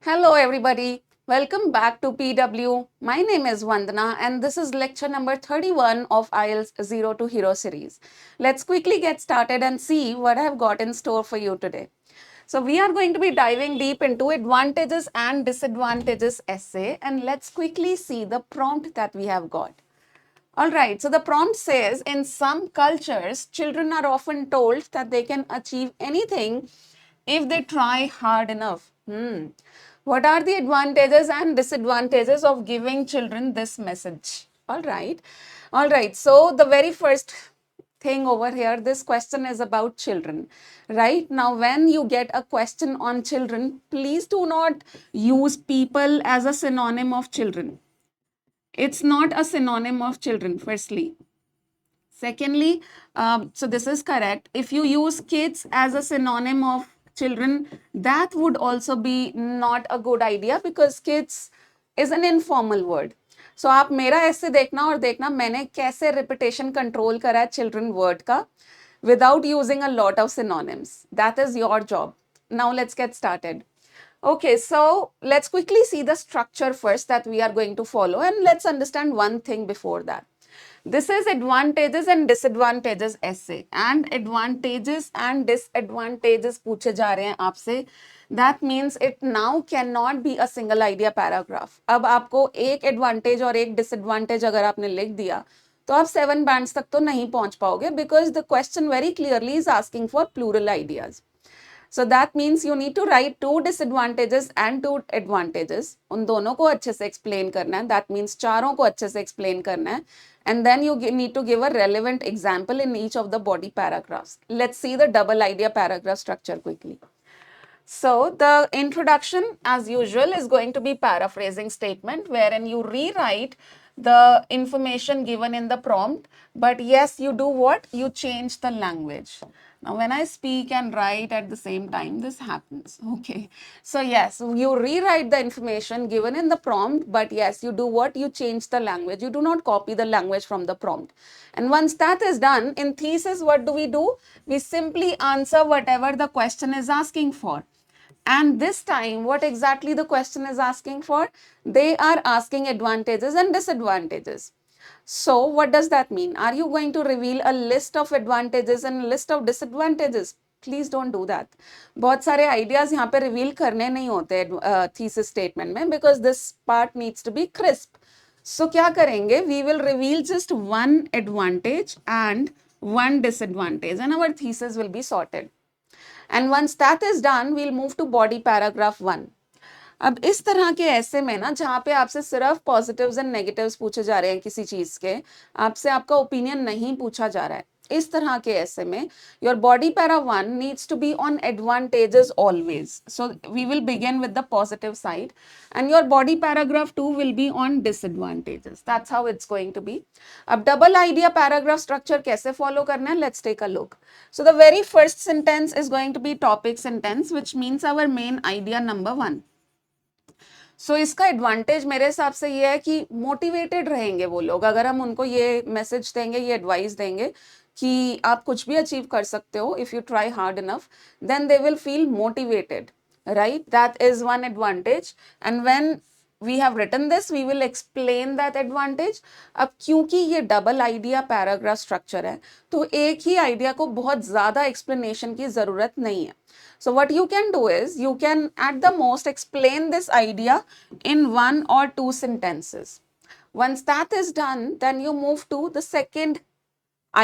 Hello, everybody. Welcome back to PW. My name is Vandana, and this is lecture number 31 of IELTS Zero to Hero series. Let's quickly get started and see what I've got in store for you today. So, we are going to be diving deep into advantages and disadvantages essay, and let's quickly see the prompt that we have got. All right, so the prompt says in some cultures, children are often told that they can achieve anything if they try hard enough. What are the advantages and disadvantages of giving children this message? All right. So, the very first thing over here, this question is about children, right? Now, when you get a question on children, please do not use people as a synonym of children. It's not a synonym of children, firstly. Secondly, so this is correct. If you use kids as a synonym of children, that would also be not a good idea because kids is an informal word. So आप मेरा ऐसे देखना और देखना मैंने कैसे repetition control करा है children word का without using a lot of synonyms. That is your job. Now let's get started. Okay, so let's quickly see the structure first that we are going to follow and let's understand one thing before that. This is advantages and disadvantages essay and advantages and disadvantages पूछे जा रहे हैं आपसे. That means it now cannot be a single idea paragraph. अब आपको एक advantage और एक disadvantage अगर आपने लिख दिया तो आप 7 bands तक तो नहीं पहुंच पाओगे because the question very clearly is asking for plural ideas. So that means you need to write 2 disadvantages and 2 advantages. उन दोनों को अच्छे से explain करना है. That means चारों को अच्छे से explain करना है. And then you need to give a relevant example in each of the body paragraphs. Let's see the double idea paragraph structure quickly. So the introduction, as usual, is going to be paraphrasing statement wherein you rewrite the information given in the prompt, but yes, you do what? You change the language. Now, when I speak and write at the same time, this happens. Okay. So, yes, you rewrite the information given in the prompt, but yes, you do what? You change the language. You do not copy the language from the prompt. And once that is done, in thesis, what do? We simply answer whatever the question is asking for. And this time, what exactly the question is asking for? They are asking advantages and disadvantages. So, what does that mean? Are you going to reveal a list of advantages and a list of disadvantages? Please don't do that. बहुत सारे ideas यहाँ पे reveal करने नहीं होते thesis statement में because this part needs to be crisp. So, क्या करेंगे? We will reveal just one advantage and one disadvantage and our thesis will be sorted. And once that is done, we'll move to body paragraph 1. अब इस तरह के ऐसे में ना जहाँ पे आपसे सिर्फ पॉजिटिव्स एंड नेगेटिव्स पूछे जा रहे हैं किसी चीज के, आपसे आपका ओपिनियन नहीं पूछा जा रहा है, इस तरह के ऐसे में your body para 1 needs to be on advantages always. So we will begin with the positive side and your body paragraph 2 will be on disadvantages. That's how it's going to be. अब double idea paragraph structure कैसे follow करना है, let's take a look. So the very first sentence is going to be topic sentence which means our main idea number 1. सो इसका advantage मेरे हिसाब से ये है कि मोटिवेटेड रहेंगे वो लोग अगर हम उनको ये मैसेज देंगे, ये एडवाइस देंगे कि आप कुछ भी अचीव कर सकते हो if you try hard enough, then they will feel motivated, right? That is one advantage. And when we have written this, we will explain that advantage. अब क्योंकि ये डबल आइडिया पैराग्राफ स्ट्रक्चर है तो एक ही idea को बहुत ज्यादा explanation की जरूरत नहीं है. So what you can do is you can at the most explain this idea in 1 or 2 sentences. Once that is done, then you move to the second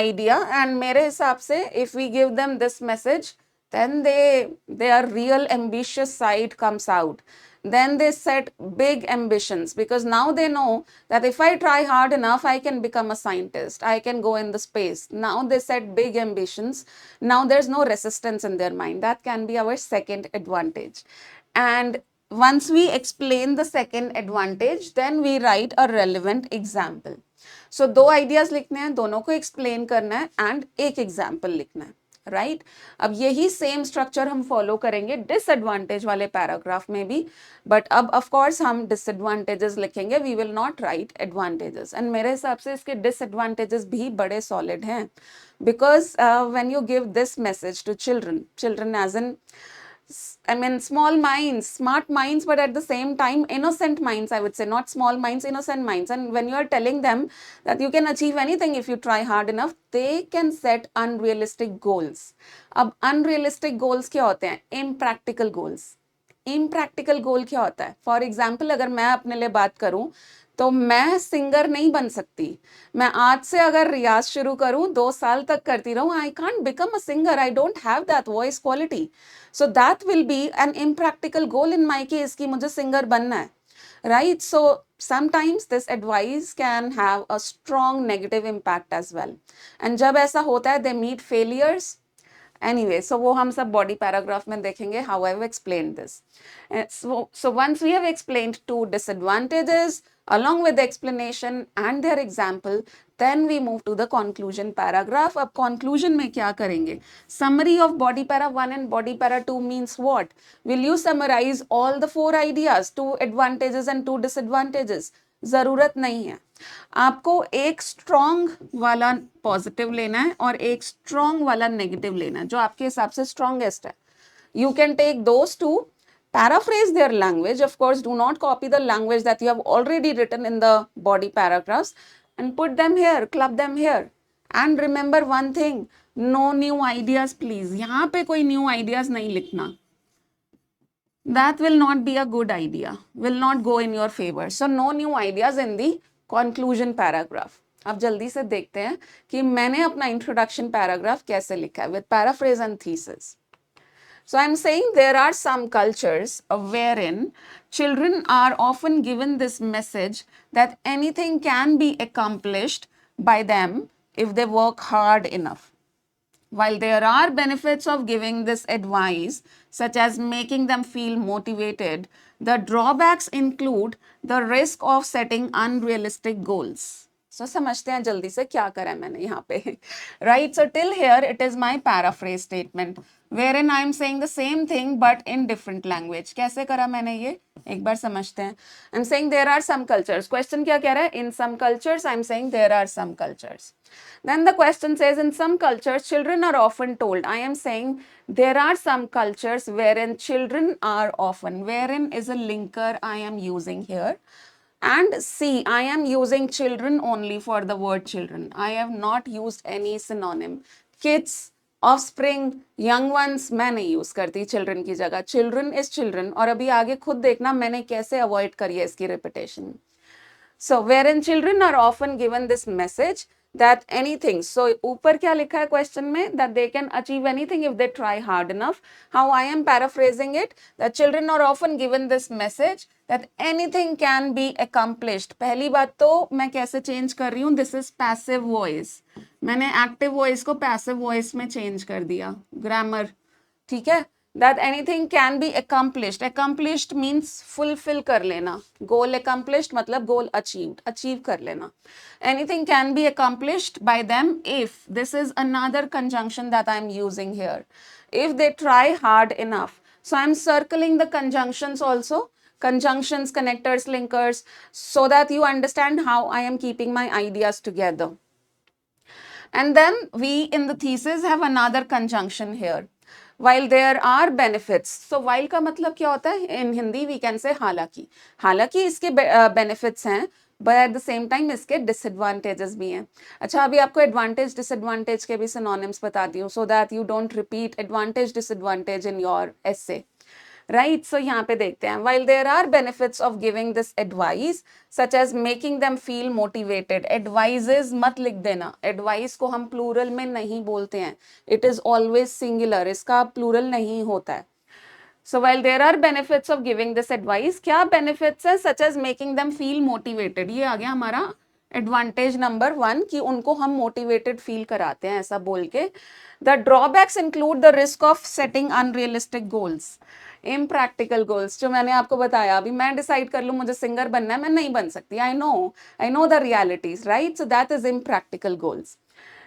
idea and मेरे हिसाब से if we give them this message, then their real ambitious side comes out. Then they set big ambitions because now they know that if I try hard enough, I can become a scientist. I can go in the space. Now they set big ambitions. Now there's no resistance in their mind. That can be our second advantage. And once we explain the second advantage, then we write a relevant example. So दो ideas लिखने हैं, दोनों को explain करना है and एक example लिखना है. राइट अब यही सेम स्ट्रक्चर हम फॉलो करेंगे डिसएडवांटेज वाले पैराग्राफ में भी, बट अब ऑफ कोर्स हम डिसएडवांटेजेस लिखेंगे, we will not write advantages. And मेरे हिसाब से इसके डिसएडवांटेजेस भी बड़े सॉलिड हैं because when you give this message to children as in I mean, small minds, smart minds, but at the same time, innocent minds, I would say, not small minds, innocent minds. And when you are telling them that you can achieve anything if you try hard enough, they can set unrealistic goals. अब unrealistic goals क्या होते हैं? Impractical goals. Impractical गोल क्या होता है? For example, अगर मैं अपने लिए बात करूं तो मैं सिंगर नहीं बन सकती। मैं आज से अगर रियाज शुरू करूं, 2 साल तक करती रहूं, I can't become a singer, I don't have that voice quality. So that will be an impractical goal in my case कि मुझे सिंगर बनना है, right? So sometimes this advice can have a strong negative impact as well, and जब ऐसा होता है they meet failures anyway, so वो हम सब body paragraph में देखेंगे how I've explained this. So once we have explained two disadvantages along with the explanation and their example, then we move to the conclusion paragraph. अब conclusion में क्या करेंगे? Summary of body para 1 and body para 2 means what? Will you summarize all the 4 ideas, 2 advantages and 2 disadvantages? जरूरत नहीं है। आपको एक strong वाला पॉजिटिव लेना है और एक स्ट्रॉन्ग वाला नेगेटिव लेना है, जो आपके हिसाब से स्ट्रॉन्गेस्ट है। You can take those to, paraphrase their language. Of course, do not copy the language that you have already written in the body paragraphs and put them here, club them here. And remember one thing, no new ideas please. यहाँ पे कोई new ideas नहीं लिखना. That will not be a good idea, will not go in your favor. So no new ideas in the conclusion paragraph. अब जल्दी से देखते हैं कि मैंने अपना introduction paragraph कैसे लिखा है with paraphrase and thesis. So I'm saying there are some cultures wherein children are often given this message that anything can be accomplished by them if they work hard enough. While there are benefits of giving this advice, such as making them feel motivated, the drawbacks include the risk of setting unrealistic goals. So समझते हैं जल्दी से क्या करा है मैंने यहाँ पे, right? So till here it is my paraphrase statement wherein I am saying the same thing but in different language. कैसे करा मैंने ये एक बार समझते हैं. I'm saying there are some cultures. Question क्या कह रहा है? In some cultures, I'm saying there are some cultures. Then the question says in some cultures children are often told. I am saying there are some cultures wherein children are often. Wherein is a linker I am using here. And see, I am using children only for the word children. I have not used any synonym. Kids, offspring, young ones मैं नहीं use करती children की जगह. Children is children. और अभी आगे खुद देखना मैंने कैसे avoid करी है इसकी repetition. So wherein children are often given this message that anything, so ऊपर क्या लिखा है question में, that they can achieve anything if they try hard enough. How I am paraphrasing it, that children are often given this message that anything can be accomplished. पहली बात तो मैं कैसे change कर रही हूँ, this is passive voice. मैंने active voice को passive voice में change कर दिया, grammar, ठीक है? That anything can be accomplished. Accomplished means fulfill कर लेना. Goal accomplished मतलब goal achieved. Achieve कर लेना. Anything can be accomplished by them if, this is another conjunction that I'm using here, if they try hard enough. So I'm circling the conjunctions also. Conjunctions, connectors, linkers, so that you understand how I am keeping my ideas together. And then we in the thesis have another conjunction here. While there are benefits, so while का मतलब क्या होता है in Hindi we can say हालांकि. हालांकि इसके benefits हैं, but at the same time इसके disadvantages भी हैं. अच्छा, अभी आपको advantage disadvantage के भी synonyms बताती हूँ so that you don't repeat advantage disadvantage in your essay. Right, so यहाँ पे देखते हैं. While there are benefits of giving this advice, such as making them feel motivated. Advices मत लिख देना. Advice को हम plural में नहीं बोलते हैं. It is always singular. इसका plural नहीं होता है. So while there are benefits of giving this advice, क्या benefits है? Such as making them feel motivated. ये आ गया हमारा advantage number 1 कि उनको हम motivated feel कराते हैं ऐसा बोल के. The drawbacks include the risk of setting unrealistic goals. Impractical goals जो मैंने आपको बताया, अभी मैं डिसाइड कर लूँ मुझे सिंगर बनना है, मैं नहीं बन सकती. I know the realities, right? So that is impractical goals.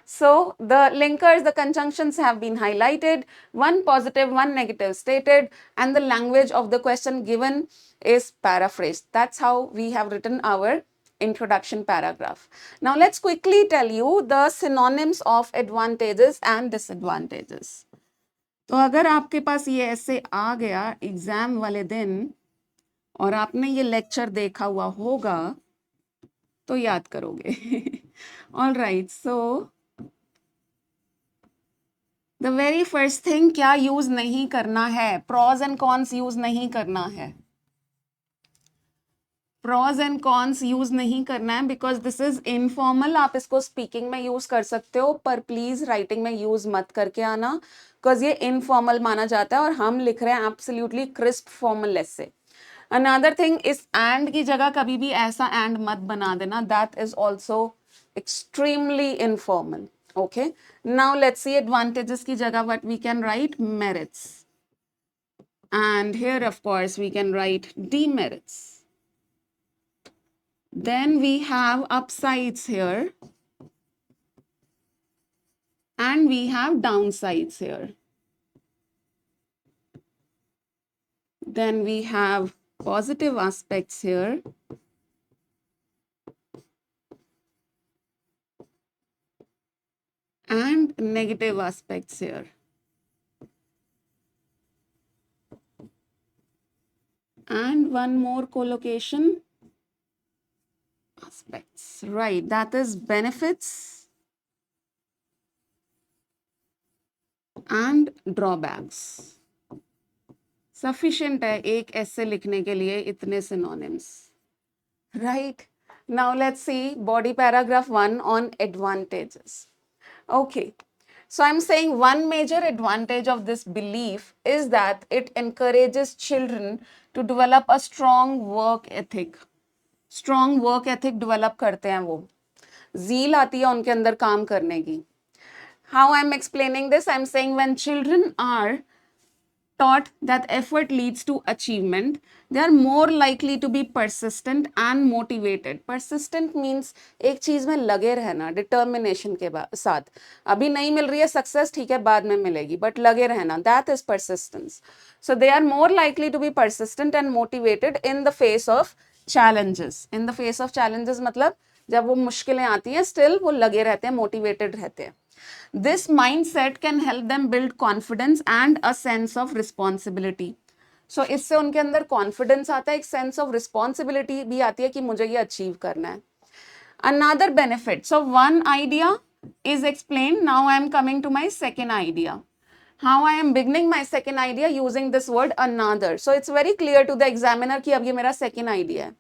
So the linkers, the conjunctions have been highlighted, one positive, one negative stated, and the language of the question given is paraphrased. That's how we have written our introduction paragraph. Now let's quickly tell you the synonyms of advantages and disadvantages. तो अगर आपके पास ये ऐसे आ गया exam वाले दिन और आपने ये लेक्चर देखा हुआ होगा तो याद करोगे। All right, so the very first thing, क्या यूज नहीं करना है, प्रॉज एंड कॉन्स यूज नहीं करना है। प्रॉज एंड कॉन्स यूज नहीं करना है बिकॉज दिस इज इनफॉर्मल। आप इसको स्पीकिंग में यूज कर सकते हो पर प्लीज राइटिंग में यूज मत करके आना बिकॉज ये इनफॉर्मल माना जाता है और हम लिख रहे हैं एब्सोल्युटली क्रिस्प फॉर्मल ऐसे। अनदर थिंग, इस एंड की जगह कभी भी ऐसा एंड मत बना देना, that is also extremely informal. Okay, now let's see advantages की जगह what we can write merits, and here of course we can write demerits. Then we have upsides here and we have downsides here. Then we have positive aspects here and negative aspects here. And one more collocation, aspects, right, that is benefits and drawbacks. Sufficient है एक ऐसे लिखने के लिए इतने synonyms, right? Now let's see body paragraph 1 on advantages. Okay, so I'm saying one major advantage of this belief is that it encourages children to develop a strong work ethic. Strong work ethic develop करते हैं वो, zeal आती है उनके अंदर काम करने की. How I'm explaining this? I'm saying when children are taught that effort leads to achievement, they are more likely to be persistent and motivated. Persistent means एक चीज में लगे रहना, determination के साथ. अभी नहीं मिल रही है सक्सेस, ठीक है बाद में मिलेगी, but लगे रहना, that is persistence. So they are more likely to be persistent and motivated in the face of challenges. In the face of challenges मतलब जब वो मुश्किलें आती हैं still वो लगे रहते हैं, motivated रहते हैं. This mindset can help them build confidence and a sense of responsibility. So इससे उनके अंदर confidence आता है, एक sense of responsibility भी आती है कि मुझे ये achieve करना है. Another benefit. So one idea is explained. Now I am coming to my second idea. How I am beginning my second idea using this word another. So it's very clear to the examiner कि अब ये मेरा second idea है.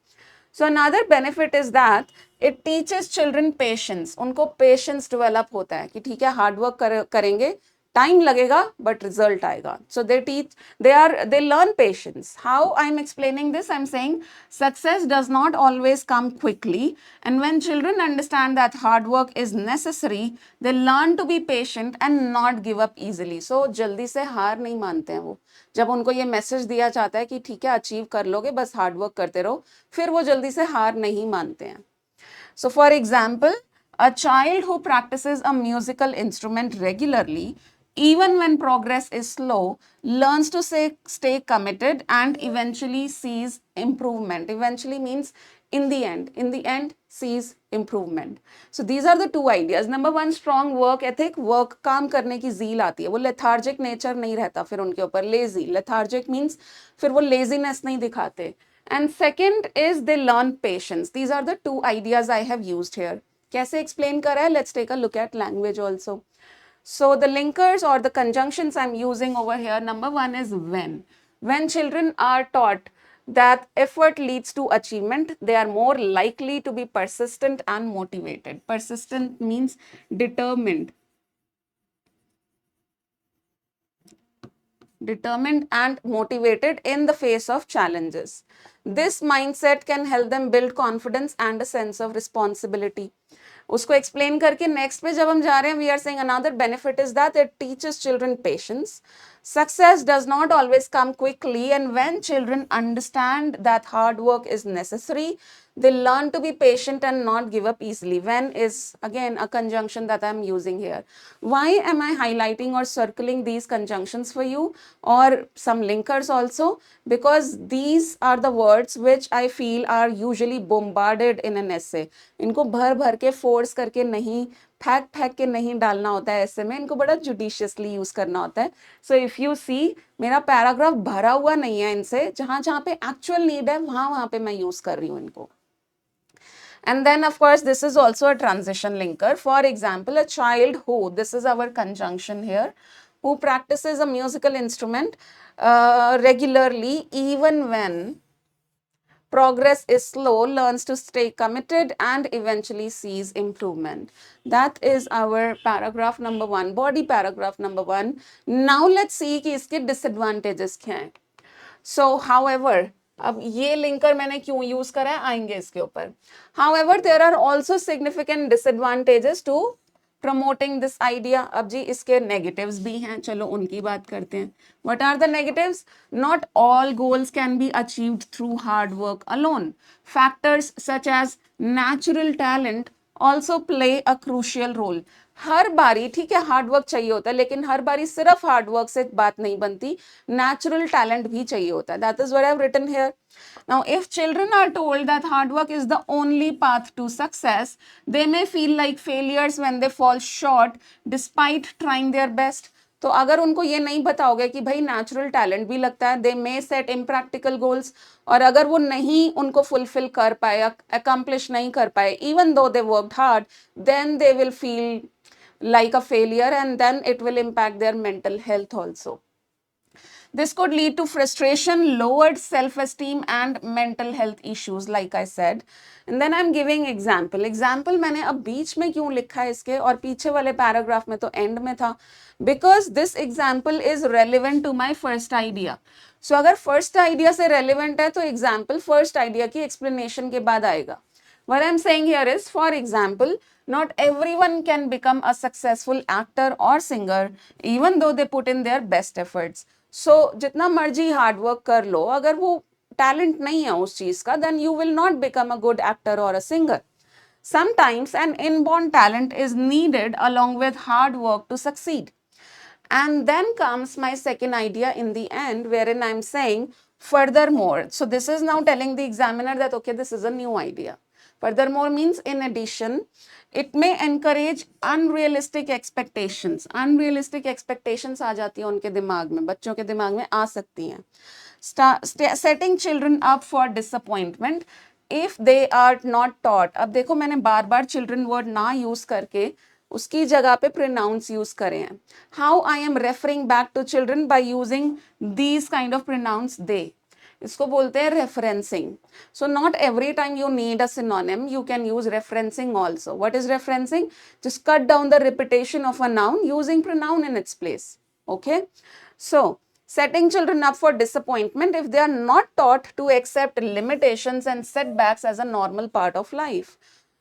So another benefit is that it teaches children patience. उनको patience develop होता है कि ठीक है hard work करेंगे, time लगेगा but result आएगा. So they learn patience. How I'm explaining this? I'm saying success does not always come quickly, and when children understand that hard work is necessary, they learn to be patient and not give up easily. So जल्दी से हार नहीं मानते हैं वो. जब उनको ये मैसेज दिया जाता है कि ठीक है अचीव कर लोगे, बस हार्ड वर्क करते रहो, फिर वो जल्दी से हार नहीं मानते हैं. So for example, a child who practices a musical instrument regularly, even when progress is slow, learns to stay committed and eventually sees improvement. Eventually means in the end sees improvement. So these are the two ideas. Number one, strong work ethic, work काम करने की zeal आती है, वो lethargic nature नहीं रहता फिर उनके ऊपर, lazy. Lethargic means फिर वो laziness नहीं दिखाते. And second is they learn patience. These are the two ideas I have used here. कैसे explain करा है? Let's take a look at language also. So the linkers or the conjunctions I'm using over here, number one is when. When children are taught that effort leads to achievement, they are more likely to be persistent and motivated. Persistent means determined. Determined and motivated in the face of challenges. This mindset can help them build confidence and a sense of responsibility. उसको explain करके next पे जब हम जा रहे हैं, we are saying another benefit is that it teaches children patience. Success does not always come quickly, and when children understand that hard work is necessary, they learn to be patient and not give up easily. When is again a conjunction that I'm using here. Why am I highlighting or circling these conjunctions for you or some linkers also? Because these are the words which I feel are usually bombarded in an essay. इनको भर भर के force करके नहीं फेंक फेंक के नहीं डालना होता है ऐसे में, इनको बड़ा जुडिशियसली यूज करना होता है. सो इफ यू सी, मेरा पैराग्राफ भरा हुआ नहीं है इनसे, जहां जहां पे एक्चुअल नीड है वहां वहां पे मैं यूज कर रही हूँ इनको. And then of course this is also a transition linker. For example, a child who, this is our conjunction here, who practices a musical instrument regularly even when progress is slow, learns to stay committed and eventually sees improvement. That is our paragraph number 1, body paragraph number 1. Now let's see कि इसके disadvantages क्या हैं. So however, अब ये linker मैंने क्यों use करा है, आएंगे इसके ऊपर. However, there are also significant disadvantages to promoting this idea. अब जी इसके negatives भी हैं, चलो उनकी बात करते हैं. What are the negatives? Not all goals can be achieved through hard work alone. Factors such as natural talent also play a crucial role. हर बारी ठीक है हार्ड वर्क चाहिए होता है, लेकिन हर बारी सिर्फ हार्ड वर्क से बात नहीं बनती, नेचुरल टैलेंट भी चाहिए होता है. That is what I have written here. Now, if children are told that hard work is the only path to success, they may feel like failures when they fall short despite trying their best. तो अगर उनको ये नहीं बताओगे कि भाई natural talent भी लगता है, दे मे सेट इम्प्रैक्टिकल गोल्स, और अगर वो नहीं उनको फुलफिल कर पाए, अकम्प्लिश नहीं कर पाए, even though they worked hard, then they will feel like a failure, and then it will impact their mental health also. This could lead to frustration, lowered self-esteem and mental health issues, like I said. And then I'm giving example. Example मैंने अब बीच में क्यों लिखा है इसके, और पीछे वाले पैराग्राफ में तो एंड में था, because this example is relevant to my first idea. So अगर first idea से relevant है तो example first idea की explanation के बाद आएगा. What I'm saying here is, for example, not everyone can become a successful actor or singer even though they put in their best efforts. So जितना मर्जी hard work कर लो, अगर वो talent नहीं है उस चीज का, then you will not become a good actor or a singer. Sometimes an inborn talent is needed along with hard work to succeed. And then comes my second idea in the end, wherein I'm saying furthermore. So this is now telling the examiner that okay, this is a new idea. Furthermore means in addition, it may encourage unrealistic expectations. Unrealistic expectations आ जाती हैं उनके दिमाग में, बच्चों के दिमाग में आ सकती हैं. Setting children up for disappointment if they are not taught. अब देखो मैंने बार बार children word ना यूज करके उसकी जगह पे pronouns यूज करे हैं. How I am referring back to children by using these kind of pronouns they. इसको बोलते हैं referencing. So not every time you need a synonym, you can use referencing also. What is referencing? Just cut down the repetition of a noun using pronoun in its place. Okay. So setting children up for disappointment if they are not taught to accept limitations and setbacks as a normal part of life.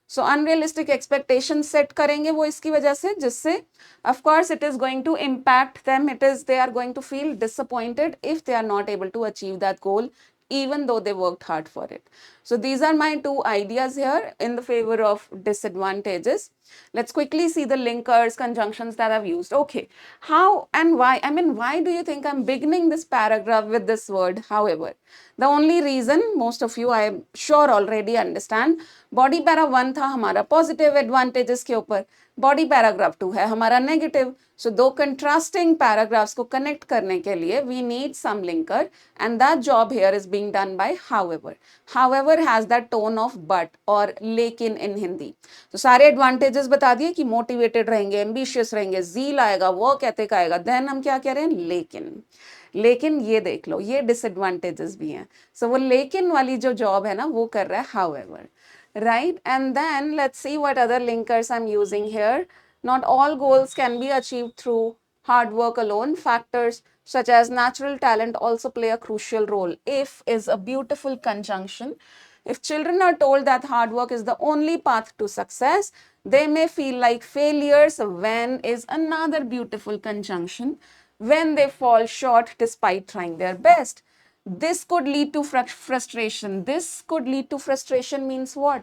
So unrealistic expectations set करेंगे वो इसकी वजह से, जिससे of course it is going to impact them. They are going to feel disappointed if they are not able to achieve that goal even though they worked hard for it. So these are my two ideas here in the favor of disadvantages. Let's quickly see the linkers, conjunctions that I've used. Okay, how and why? I mean, why do you think I'm beginning this paragraph with this word, however? The only reason, most of you I am sure already understand, body para 1 था हमारा positive advantages के ऊपर, body paragraph 2 है हमारा negative. So दो contrasting paragraphs को connect करने के लिए we need some linker, and that job here is being done by however. However has that tone of but or लेकिन in Hindi. तो सारे advantages बता दिए कि motivated रहेंगे, ambitious रहेंगे, zeal आएगा, work ethic आएगा. Then हम क्या कह रहे हैं, लेकिन ये देख लो, ये disadvantages भी हैं. So वो लेकिन वाली जो job है ना, वो कर रहा है however, right? And then let's see what other linkers I'm using here. Not all goals can be achieved through hard work alone. Factors such as natural talent also play a crucial role. If is a beautiful conjunction. If children are told that hard work is the only path to success, they may feel like failures. When is another beautiful conjunction. When they fall short despite trying their best. This could lead to frustration. This could lead to frustration means what?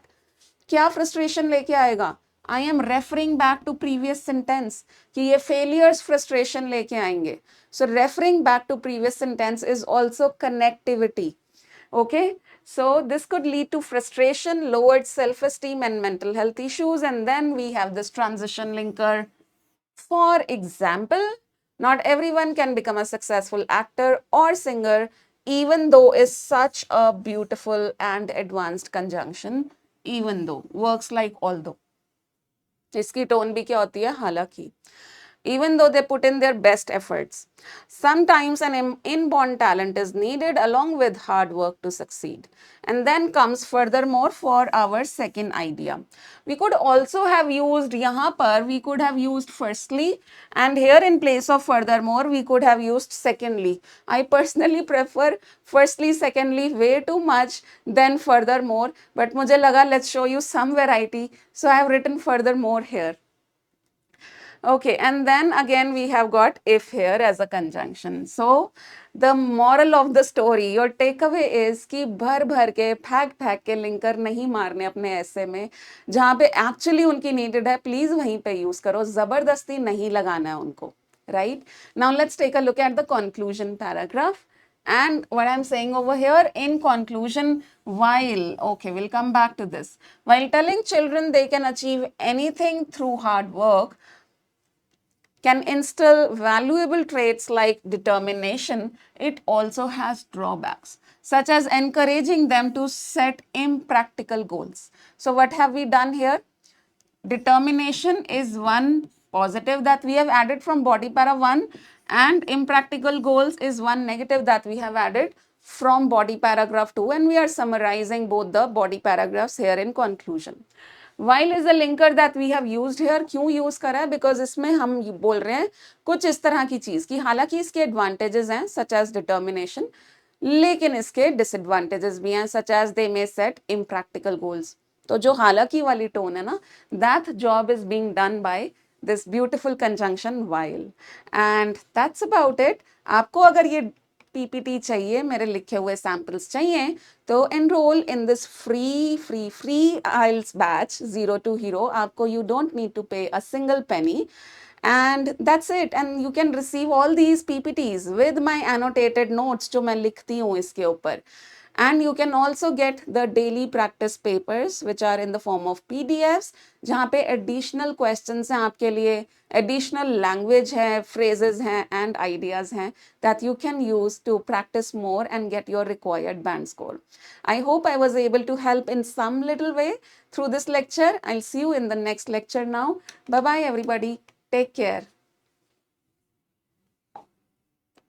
क्या frustration लेके आएगा? I am referring back to previous sentence कि ये failures frustration लेके आएंगे. So referring back to previous sentence is also connectivity. Okay, so this could lead to frustration, lowered self-esteem and mental health issues. And then we have this transition linker. For example, not everyone can become a successful actor or singer, even though is such a beautiful and advanced conjunction. Even though works like although. इसकी tone भी क्या होती है? हालांकि. Even though they put in their best efforts. Sometimes an inborn talent is needed along with hard work to succeed. And then comes furthermore for our second idea. We could also have used yahan par, we could have used firstly, and here in place of furthermore, we could have used secondly. I personally prefer firstly, secondly way too much than furthermore, but mujhe laga let's show you some variety. So I have written furthermore here. Okay, and then again we have got if here as a conjunction. So the moral of the story, your takeaway is कि भर भर के फेंक फेंक के linker नहीं मारने अपने ऐसे में, जहाँ पे एक्चुअली उनकी नीडेड है, प्लीज वहीं पे यूज करो, जबरदस्ती नहीं लगाना है उनको. Right? Now let's take a look at the conclusion paragraph. And what I'm saying over here in conclusion, while, okay, we'll come back to this. While telling children they can achieve anything through hard work, can instill valuable traits like determination, it also has drawbacks, such as encouraging them to set impractical goals. So what have we done here? Determination is one positive that we have added from body para 1, and impractical goals is one negative that we have added from body paragraph 2, and we are summarizing both the body paragraphs here in conclusion. While is a linker that we have used here. क्यों use करा है? Because इसमें हम बोल रहे हैं कुछ इस तरह की चीज कि हालांकि इसके एडवांटेजेस हैं सच एज डिटर्मिनेशन, लेकिन इसके डिसएडवांटेजेस भी हैं such as they may set impractical goals. तो जो हालांकि वाली टोन है ना, that job is being done by this beautiful conjunction while. And that's about it. आपको अगर ये पीपीटी चाहिए, मेरे लिखे हुए सैंपल्स चाहिए, तो enrol in this free IELTS batch 0 to Hero. आपको you don't need to pay a single penny. And that's it. And you can receive all these PPTs with my annotated notes जो मैं लिखती हूँ इसके ऊपर. And you can also get the daily practice papers which are in the form of PDFs, जहाँ पे additional questions हैं आपके लिए, additional language है, phrases हैं and ideas हैं that you can use to practice more and get your required band score. I hope I was able to help in some little way through this lecture. I'll see you in the next lecture now. Bye bye everybody. Take care.